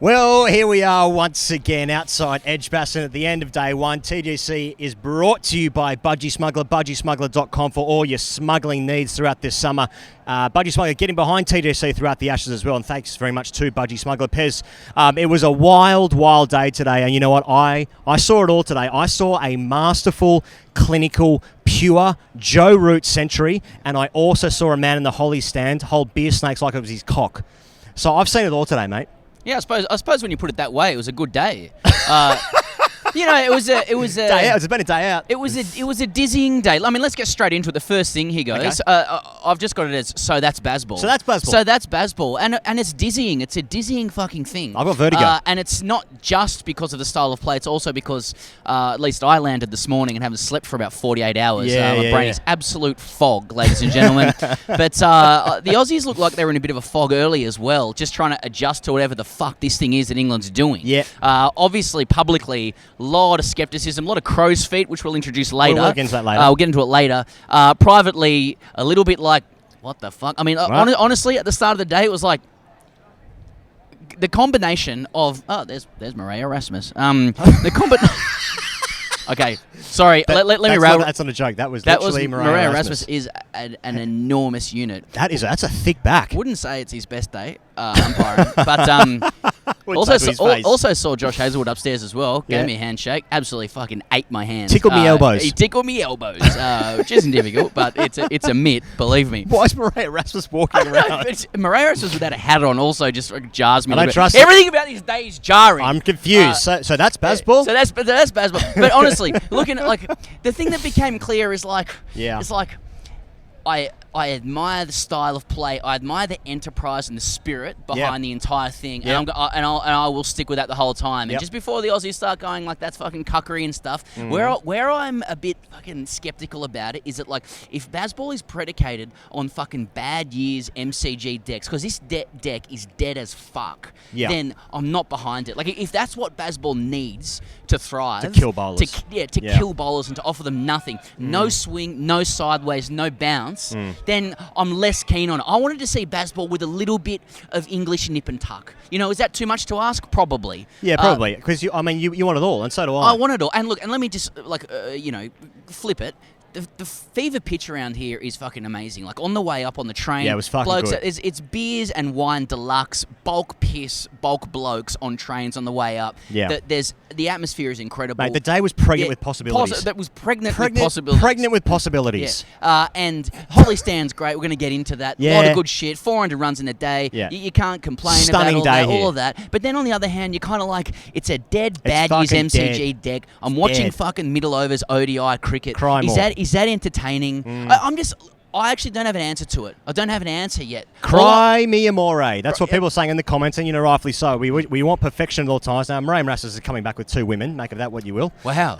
Well, here we are once again outside Edgbaston at the end of day one. TGC is brought to you by Budgy Smuggler, budgysmuggler.com for all your smuggling needs throughout this summer. Budgy Smuggler getting behind TGC throughout the Ashes as well, and thanks very much to Budgy Smuggler. Pez, it was a wild day today, and you know what? I saw it all today. I saw a masterful, clinical, pure Joe Root century, and I also saw a man in the Holly stand hold beer snakes like it was his cock. So I've seen it all today, mate. Yeah, I suppose when you put it that way, it was a good day. You know, it was a day out. It's been a day out. It was a dizzying day. I mean, let's get straight into it. The first thing here goes. Okay. I've just got it as so that's BAZBALL. So that's BAZBALL. So that's BAZBALL, and it's dizzying. It's a dizzying fucking thing. I've got vertigo. And it's not just because of the style of play. It's also because at least I landed this morning and haven't slept for about 48 hours. My brain is absolute fog, ladies and gentlemen. But the Aussies look like they were in a bit of a fog early as well, just trying to adjust to whatever the fuck this thing is that England's doing. Yeah. Obviously, publicly, a lot of skepticism, a lot of crow's feet, which we'll introduce later. We'll get into that later. We'll get into it later. Privately, a little bit like, what the fuck? I mean, honestly, at the start of the day, it was like the combination of... Oh, there's Maria Erasmus. Okay, sorry. Let me wrap. That's not a joke. That was literally Maria Erasmus. Is an enormous unit. That's a thick back. Wouldn't say it's his best day umpiring, but also saw Josh Hazelwood upstairs as well. Gave me a handshake. Absolutely fucking ate my hand. Tickled me elbows. He tickled me elbows, which isn't difficult, but it's a myth. Believe me. Why is Maria Erasmus walking around? Maria Erasmus without a hat on also just jars me. I don't trust everything about this day is jarring. I'm confused. So that's BAZBALL. So that's BAZBALL. But honestly, looking at like the thing that became clear is like, it's like I admire the style of play. I admire the enterprise and the spirit behind the entire thing, and I will stick with that the whole time. And just before the Aussies start going like that's fucking cuckery and stuff, where I'm a bit fucking skeptical about it is that like if BAZBALL is predicated on fucking bad years MCG decks, because this deck is dead as fuck, then I'm not behind it. Like if that's what BAZBALL needs to thrive, to kill bowlers, to kill bowlers and to offer them nothing, no swing, no sideways, no bounce. Then I'm less keen on it. I wanted to see BAZBALL with a little bit of English nip and tuck. You know, is that too much to ask? Probably. Yeah, probably. Because you want it all, and so do I. I want it all. And look, and let me just flip it. The fever pitch around here is fucking amazing. Like on the way up on the train, it was fucking good. It's beers and wine deluxe, bulk piss, bulk blokes on trains on the way up. Yeah, the atmosphere is incredible. Mate, the day was pregnant with possibilities. That was pregnant with possibilities. Pregnant with possibilities. Yeah. And Holly Stand's great. We're going to get into that. A lot of good shit. 400 runs in a day. Yeah. You can't complain Stunning about all of that. But then on the other hand, you're kind of like, it's a dead bad years MCG deck. I'm watching fucking middle overs ODI cricket. Is that entertaining? I actually don't have an answer to it. I don't have an answer yet. Cry me amore. That's what people are saying in the comments, and rightfully so. We want perfection at all times. Now, Maria Erasmus is coming back with 2 women. Make of that what you will. Wow.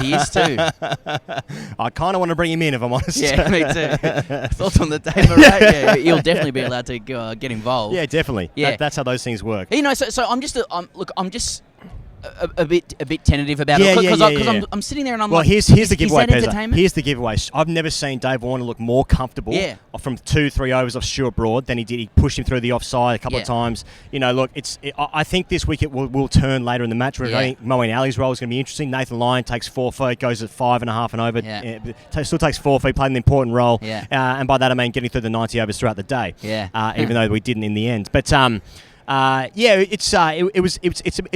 He is too. I kind of want to bring him in, if I'm honest. Yeah, me too. Thoughts on the day, Maria? Yeah, he'll definitely be allowed to get involved. Yeah, definitely. Yeah. That's how those things work. You know, so I'm just a bit tentative about it because I'm sitting there and I'm like, here's the giveaway, is that entertainment? Here's the giveaway. I've never seen Dave Warner look more comfortable from 2-3 overs off Stuart Broad than he did. He pushed him through the offside a couple of times. You know, look, I think this wicket will turn later in the match. I think Moeen Ali's role is going to be interesting. Nathan Lyon takes 4 feet, goes at 5.5 and over. Still takes 4 feet, played an important role. And by that I mean getting through the 90 overs throughout the day. Even though we didn't in the end, but. It's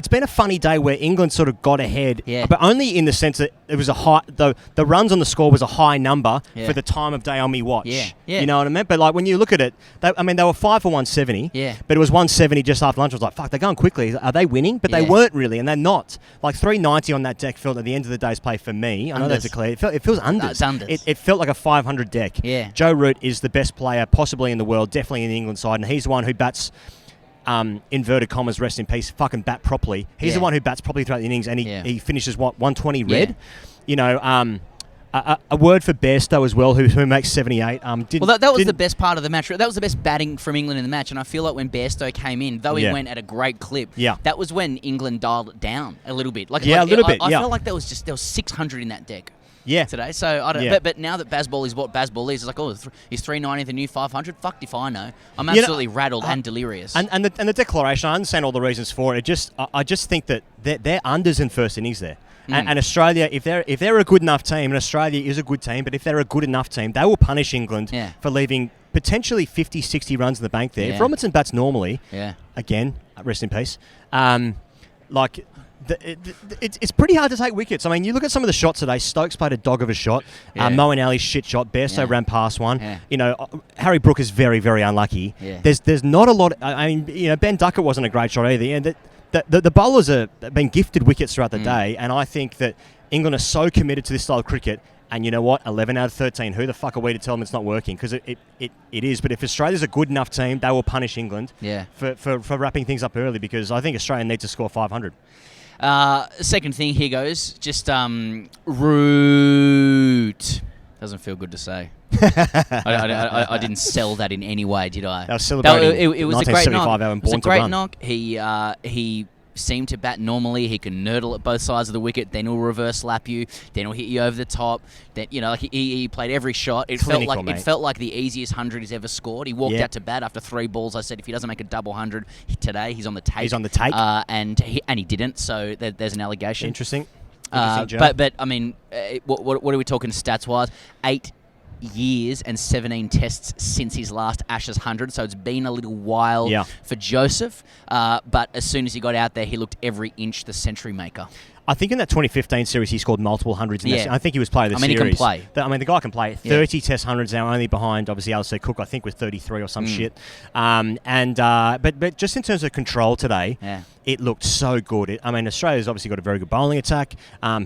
been a funny day where England sort of got ahead, but only in the sense that it was a high. The runs on the score was a high number for the time of day on me watch. You know what I mean? But like when you look at it, they were 5 for 170. But it was 170 just after lunch. I was like, fuck, they're going quickly. Are they winning? But they weren't really, and they're not. Like 390 on that deck felt at the end of the day's play for me. I know that's a clear. It feels unders. It's unders. It felt like a 500 deck. Joe Root is the best player possibly in the world, definitely in the England side, and he's the one who bats. Inverted commas, rest in peace, fucking bat properly. He's the one who bats properly throughout the innings, and he finishes 120 red. You know, a word for Bairstow as well, who makes 78. That was the best part of the match. That was the best batting from England in the match, and I feel like when Bairstow came in, though he went at a great clip, that was when England dialed it down a little bit. A little bit. I felt like there was 600 in that deck. today. So I don't. But now that BAZBALL is what BAZBALL is, it's like, oh, he's 390 the new 500. Fucked if I know. I'm absolutely rattled and delirious. And the declaration, I understand all the reasons for it. I just think that they're unders in first innings there. And Australia, if they're a good enough team, and Australia is a good team, but if they're a good enough team, they will punish England for leaving potentially 50, 60 runs in the bank there. If Robinson bats normally, again, rest in peace, it's pretty hard to take wickets. I mean, you look at some of the shots today. Stokes played a dog of a shot. Moeen Ali's shit shot. Bairstow ran past one. You know, Harry Brook is very, very unlucky. There's not a lot. I mean, you know, Ben Duckett wasn't a great shot either. And the bowlers have been gifted wickets throughout the day, and I think that England are so committed to this style of cricket. And you know what? 11 out of 13. Who the fuck are we to tell them it's not working? Because it is. But if Australia's a good enough team, they will punish England for wrapping things up early, because I think Australia needs to score 500. Second thing, here goes. Just root. Doesn't feel good to say. I didn't sell that in any way, did I? That was celebrating. It was a great knock. It was a great knock. He seemed to bat normally. He can nurdle at both sides of the wicket. Then he'll reverse lap you. Then he'll hit you over the top. Then he played every shot. It felt like the easiest 100 he's ever scored. He walked out to bat after 3 balls. I said if he doesn't make a double 100 today, he's on the take. He's on the take, and he didn't. So there's an allegation. Interesting. But I mean, what are we talking stats wise? 8 years and 17 tests since his last Ashes 100, so it's been a little while for Joseph. But as soon as he got out there, he looked every inch the century maker. I think in that 2015 series, he scored multiple hundreds. I think he was player of the series. He can play. The guy can play. 30 Test hundreds now, only behind, obviously, Alistair Cook, I think, with 33 or some shit. But just in terms of control today, it looked so good. Australia's obviously got a very good bowling attack.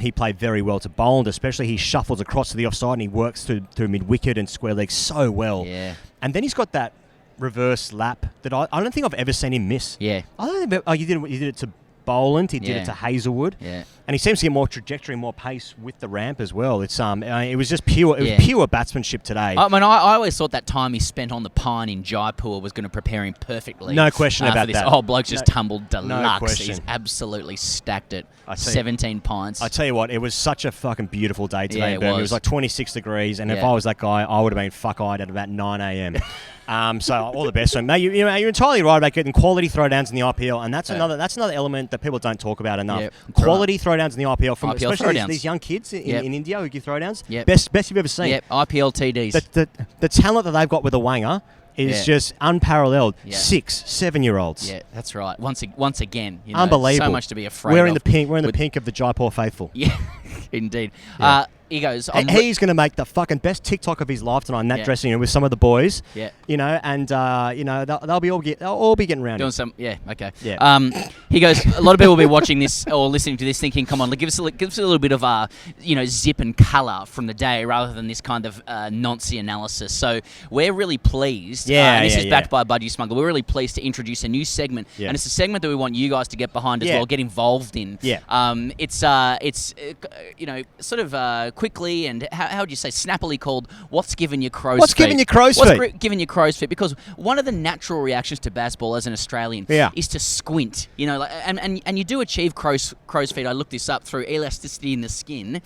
He played very well to bowl, and especially he shuffles across to the offside and he works through mid-wicket and square legs so well. Yeah. And then he's got that reverse lap that I don't think I've ever seen him miss. Yeah. I don't think you did it to Boland, he did it to Hazelwood, and he seems to get more trajectory, more pace with the ramp as well. It's it was just pure, pure batsmanship today. I always thought that time he spent on the pine in Jaipur was going to prepare him perfectly. No question about this. that. Oh, bloke's just tumbled deluxe. No question. He's absolutely stacked it. 17 pints. I tell you what, it was such a fucking beautiful day today in Birmingham. It was like 26 degrees, and if I was that guy, I would have been fuck-eyed at about 9 a.m. So all the best. So, mate, you're entirely right about getting quality throwdowns in the IPL, and that's another element that people don't talk about enough. Quality throwdowns in the IPL from especially these young kids in India who give throwdowns. Best you've ever seen. Yep, IPL TDs. The talent that they've got with a wanger is just unparalleled. 6, 7-year-olds. Yeah, that's right. Once again, unbelievable. So much to be afraid. We're in the pink. We're in the pink of the Jaipur faithful. Yeah, indeed. He goes. He's going to make the fucking best TikTok of his life tonight in that dressing room with some of the boys. Yeah. And they'll all be getting around. Doing some. Yeah. Okay. Yeah. He goes. A lot of people will be watching this or listening to this, thinking, "Come on, give us a little bit of zip and colour from the day, rather than this kind of noncy analysis." So we're really pleased. And this is backed by Budgy Smuggler. We're really pleased to introduce a new segment, and it's a segment that we want you guys to get behind as well, get involved in. Yeah. It's sort of quickly and how would you say snappily called "What's Given You Crow's Feet?" What's giving you crow's feet? What's giving you crow's feet? Because one of the natural reactions to BAZBALL as an Australian is to squint. And you do achieve crow's feet. I looked this up through elasticity in the skin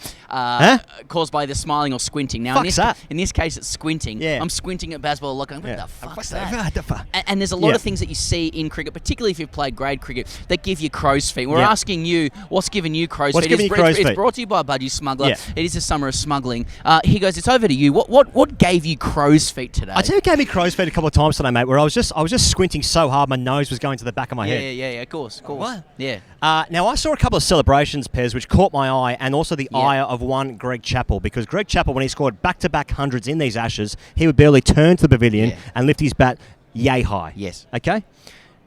caused by the smiling or squinting. Now, in this case, it's squinting. Yeah. I'm squinting at BAZBALL, looking, what the fuck's that? And there's a lot of things that you see in cricket, particularly if you've played grade cricket, that give you crow's feet. We're asking you, what's giving you crow's feet? It's brought to you by Budgy Smuggler. It is a summer of smuggling. He goes, it's over to you. What gave you crow's feet today? I tell you, it gave me crow's feet a couple of times today, mate, where I was just squinting so hard my nose was going to the back of my head. Yeah, of course. What? Yeah. Now, I saw a couple of celebrations, Pez, which caught my eye, and also the eye of one Greg Chappell, because Greg Chappell, when he scored back-to-back hundreds in these Ashes, he would barely turn to the pavilion and lift his bat yay high. Yes. Okay?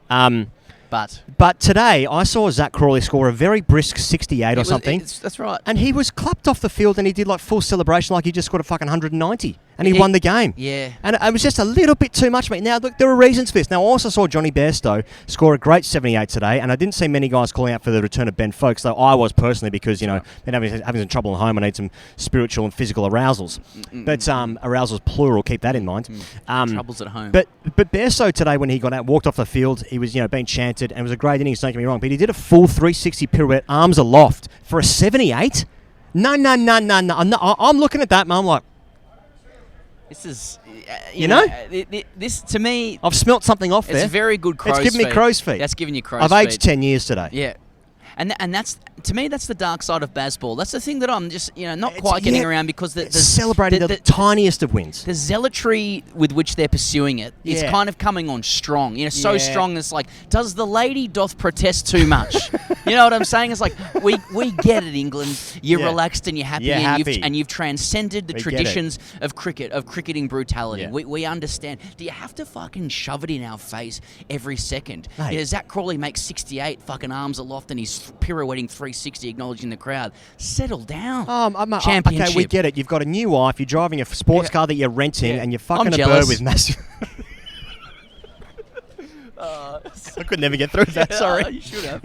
But today, I saw Zach Crawley score a very brisk 68 or something. That's right. And he was clapped off the field and he did like full celebration like he just scored a fucking 190. And he won the game. Yeah. And it was just a little bit too much, mate. Now, look, there are reasons for this. Now, I also saw Johnny Bairstow score a great 78 today, and I didn't see many guys calling out for the return of Ben Foakes, though I was personally, because, been having some trouble at home. I need some spiritual and physical arousals. But arousals plural, keep that in mind. Troubles at home. But Bairstow today, when he got out, walked off the field, he was, being chanted, and it was a great innings, don't get me wrong, but he did a full 360 pirouette, arms aloft, for a 78. No. I'm looking at that, and I'm like, this is, this to me, I've smelt something off there. It's very good crow's feet. It's giving me crow's feet. That's giving you crow's feet. I've aged 10 years today. Yeah. And that's, to me, that's the dark side of BAZBALL. That's the thing that I'm just, not quite getting around, because it's celebrating the tiniest of wins. The zealotry with which they're pursuing it is kind of coming on strong. So strong it's like, does the lady doth protest too much? You know what I'm saying? It's like, we get it, England. You're relaxed and you're happy, and you've transcended the traditions of cricket, of cricketing brutality. Yeah. We understand. Do you have to fucking shove it in our face every second? Zach Crawley makes 68 fucking arms aloft and he's pirouetting 360, acknowledging the crowd. Settle down. Championship. Okay, we get it. You've got a new wife. You're driving a sports car that you're renting, and you're fucking a bird with massive. I could never get through that. Sorry. You should have.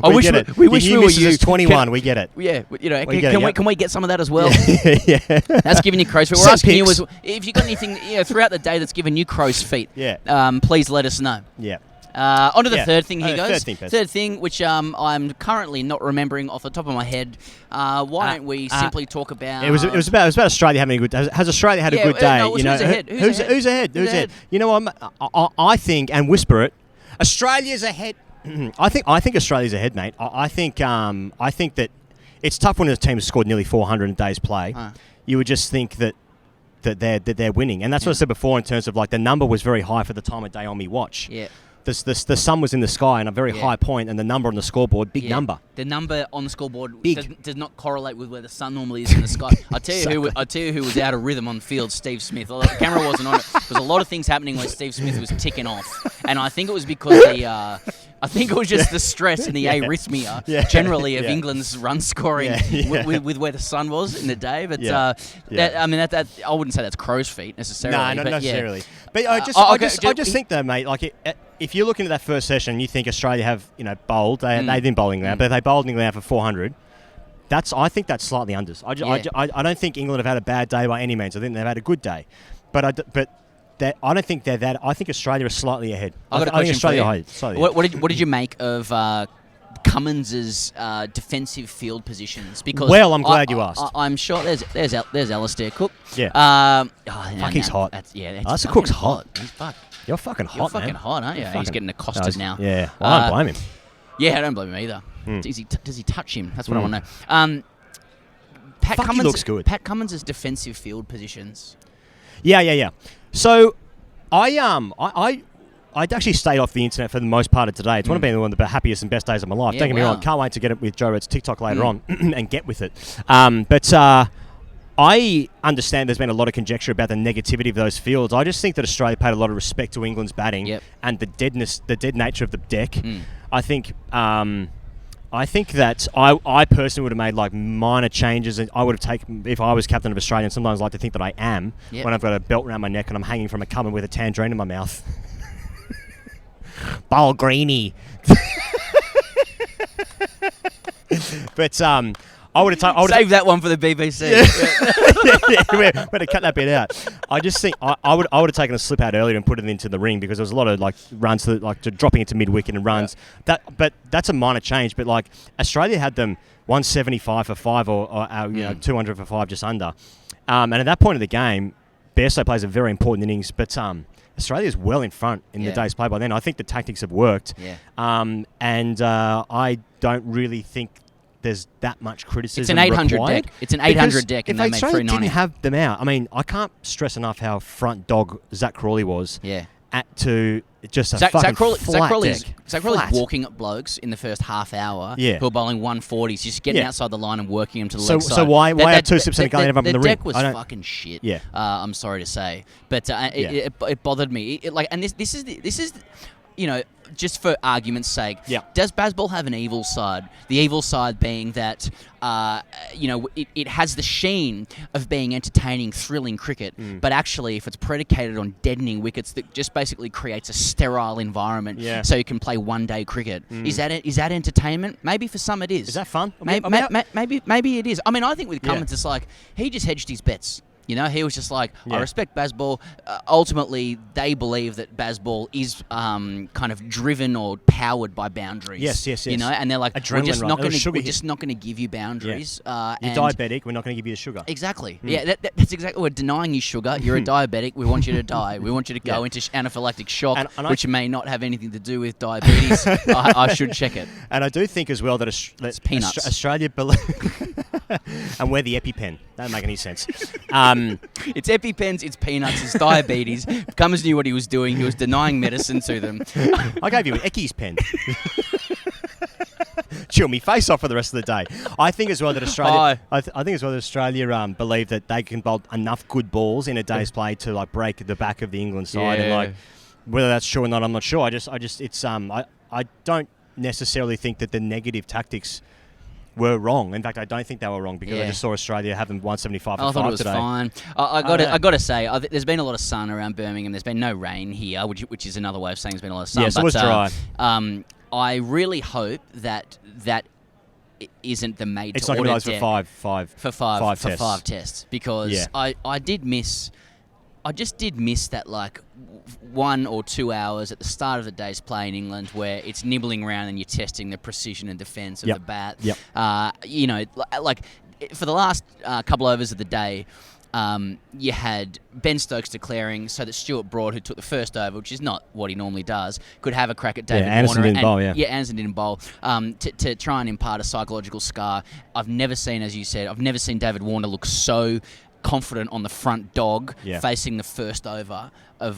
I wish we wish we were you. 21. We get it. Yeah. Can we get some of that as well? Yeah. That's giving you crow's feet. We're asking you if you got anything throughout the day that's given you crow's feet. Yeah. Please let us know. Yeah. On to the third thing here, guys. Third thing, which I'm currently not remembering off the top of my head. Why don't we simply talk about? It was about Australia having a good day. Has Australia had a good day? No, who's ahead? Who's ahead? You know what? I think, and whisper it, Australia's ahead. I think Australia's ahead, mate. I think that it's tough when a team has scored nearly 400 in a day's play. You would just think that they're winning, and that's what I said before in terms of like the number was very high for the time of day on me watch. Yeah. The sun was in the sky and a very high point, and the number on the scoreboard, big number. The number on the scoreboard does not correlate with where the sun normally is in the sky. I tell you who was out of rhythm on the field, Steve Smith. The camera wasn't on it. There was a lot of things happening where Steve Smith was ticking off, and I think it was because just the stress and the arrhythmia generally of England's run scoring with where the sun was in the day. But that I wouldn't say that's crow's feet necessarily. No, not necessarily. But I just think though, mate, like if you're looking at that first session, you think Australia have bowled. They didn't bowl England, but if they bowled England for 400. I think that's slightly unders. I don't think England have had a bad day by any means. I think they've had a good day, but I don't think they're that. I think Australia is slightly ahead. I've got a question for you. Slightly what did you make of Cummins's defensive field positions? Because I'm glad you asked. I'm sure there's Alistair Cook. Yeah. He's hot. Alistair Cook's hot. He's fucked. You're fucking hot, You're fucking hot, aren't you? He's getting accosted now. Yeah. Well, I don't blame him. Yeah, I don't blame him either. Does he touch him? That's what I want to know. He looks good. Pat Cummins's defensive field positions. Yeah. So, I actually stayed off the internet for the most part of today. It's one of the happiest and best days of my life. Don't get me wrong. Can't wait to get it with Joe Red's TikTok later on and get with it. But I understand there's been a lot of conjecture about the negativity of those fields. I just think that Australia paid a lot of respect to England's batting and the dead nature of the deck. I think that I personally would have made like minor changes. And I would have taken, if I was captain of Australia, and sometimes I like to think that I am, when I've got a belt around my neck and I'm hanging from a cupboard with a tangerine in my mouth. Bowl greenie. But I would have save that one for the BBC. We're going to cut that bit out. I just think I would have taken a slip out earlier and put it into the ring, because there was a lot of like runs to dropping into mid wicket and runs. But that's a minor change. But like Australia had them 175 for 5 or 200 for 5 just under. And at that point of the game, Bairstow plays a very important innings, but Australia's well in front in the day's play by then. I think the tactics have worked. And I don't really think there's that much criticism. It's an 800 required. deck. It's an 800 deck, and they made 390. If Australia didn't have them out, I mean, I can't stress enough how front dog Zach Crawley was. To just a fucking flat deck. Zach Crawley's walking up blokes in the first half hour who are bowling 140s, just getting outside the line and working them to the leg side. So why have two slips and a gun in the ring? The deck was fucking shit. I'm sorry to say, but it bothered me. This is just for argument's sake, does BAZBALL have an evil side? The evil side being that, it has the sheen of being entertaining, thrilling cricket, but actually, if it's predicated on deadening wickets, that just basically creates a sterile environment so you can play one-day cricket. Is that entertainment? Maybe for some it is. Is that fun? Maybe it is. I mean, I think with Cummins, it's like, he just hedged his bets. You know, he was just like, I respect BAZBALL. Ultimately, they believe that BAZBALL is kind of driven or powered by boundaries. Yes. You know, and they're like, we're just not going to give you boundaries. You're diabetic. We're not going to give you the sugar. Exactly. Yeah, that's exactly. We're denying you sugar. You're a diabetic. We want you to die. We want you to go into anaphylactic shock, which may not have anything to do with diabetes. I should check it. And I do think as well that it's peanuts. Australia and we're the EpiPen. That doesn't make any sense. It's EpiPens, it's peanuts, it's diabetes. Cummins knew what he was doing. He was denying medicine to them. I gave you an Eckies pen. Chill me face off for the rest of the day. I think as well that Australia. I think as well that Australia believe that they can bowl enough good balls in a day's play to like break the back of the England side, and like whether that's true or not, I'm not sure. I don't necessarily think that the negative tactics were wrong. In fact, I don't think they were wrong because I just saw Australia have them 175 I thought it was today. Fine. I got to say, there's been a lot of sun around Birmingham. There's been no rain here, which is another way of saying there's been a lot of sun. Yes, it was dry. I really hope that isn't the made it's to order. It's not going to be for five tests because I just did miss that like 1 or 2 hours at the start of the day's play in England where it's nibbling around and you're testing the precision and defence of the bat. You know, like for the last couple overs of the day, you had Ben Stokes declaring so that Stuart Broad, who took the first over, which is not what he normally does, could have a crack at David Anderson Warner. Didn't bowl, Anderson didn't bowl. To try and impart a psychological scar. I've never seen, as you said, David Warner look so confident on the front dog facing the first over of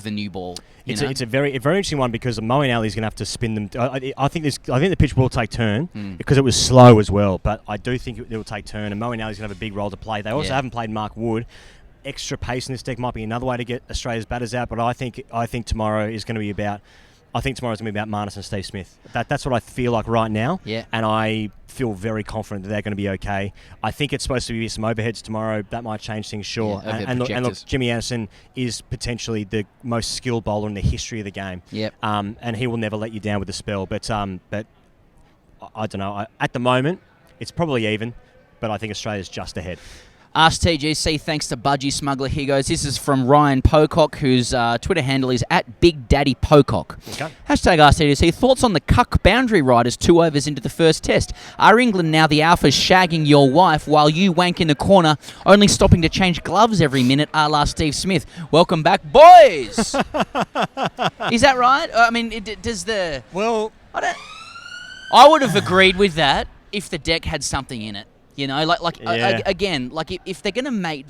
the new ball. It's a very interesting one because Moeen Ali's going to have to spin them. I think the pitch will take turn because it was slow as well. But I do think it will take turn, and Moeen Ali's going to have a big role to play. They also haven't played Mark Wood. Extra pace in this deck might be another way to get Australia's batters out. But I think tomorrow is going to be about. I think tomorrow's going to be about Marnus and Steve Smith. That's what I feel like right now. Yeah. And I feel very confident that they're going to be okay. I think it's supposed to be some overheads tomorrow. That might change things, sure. Yeah, and look, Jimmy Anderson is potentially the most skilled bowler in the history of the game. Yep. And he will never let you down with the spell. But I don't know. At the moment, it's probably even, but I think Australia's just ahead. Ask TGC, thanks to Budgy Smuggler. Here goes. This is from Ryan Pocock, whose Twitter handle is @BigDaddyPocock. Okay. Hashtag Ask TGC. Thoughts on the cuck boundary riders 2 overs into the first test? Are England now the alphas shagging your wife while you wank in the corner, only stopping to change gloves every minute, a la Steve Smith? Welcome back, boys! Is that right? I mean, does the... Well... I would have agreed with that if the deck had something in it. You know, again, like if they're gonna make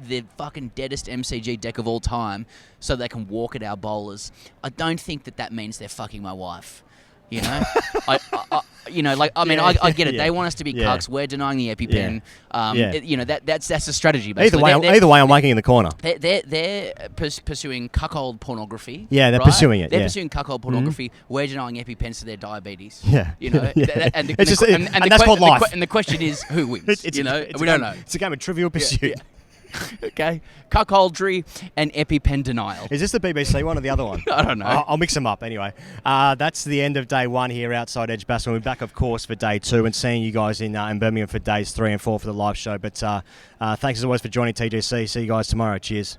the fucking deadest MCG deck of all time, so they can walk at our bowlers, I don't think that means they're fucking my wife. You know, I get it. They want us to be cucks. We're denying the EpiPen. That's the strategy. Basically. Either way, I'm wanking in the corner. They're pursuing cuckold pornography. Yeah, they're pursuing it. They're pursuing cuckold pornography. We're denying EpiPens to their diabetes. Yeah, you know, and that's called life. And the question is, who wins? We don't know. It's a game of Trivial Pursuit. Yeah. Okay, cuckoldry and EpiPen denial. Is this the BBC one or the other one? I don't know. I'll mix them up anyway. That's the end of day 1 here outside Edgbaston. We're back, of course, for day 2 and seeing you guys in Birmingham for days 3 and 4 for the live show. But thanks as always for joining TGC. See you guys tomorrow. Cheers.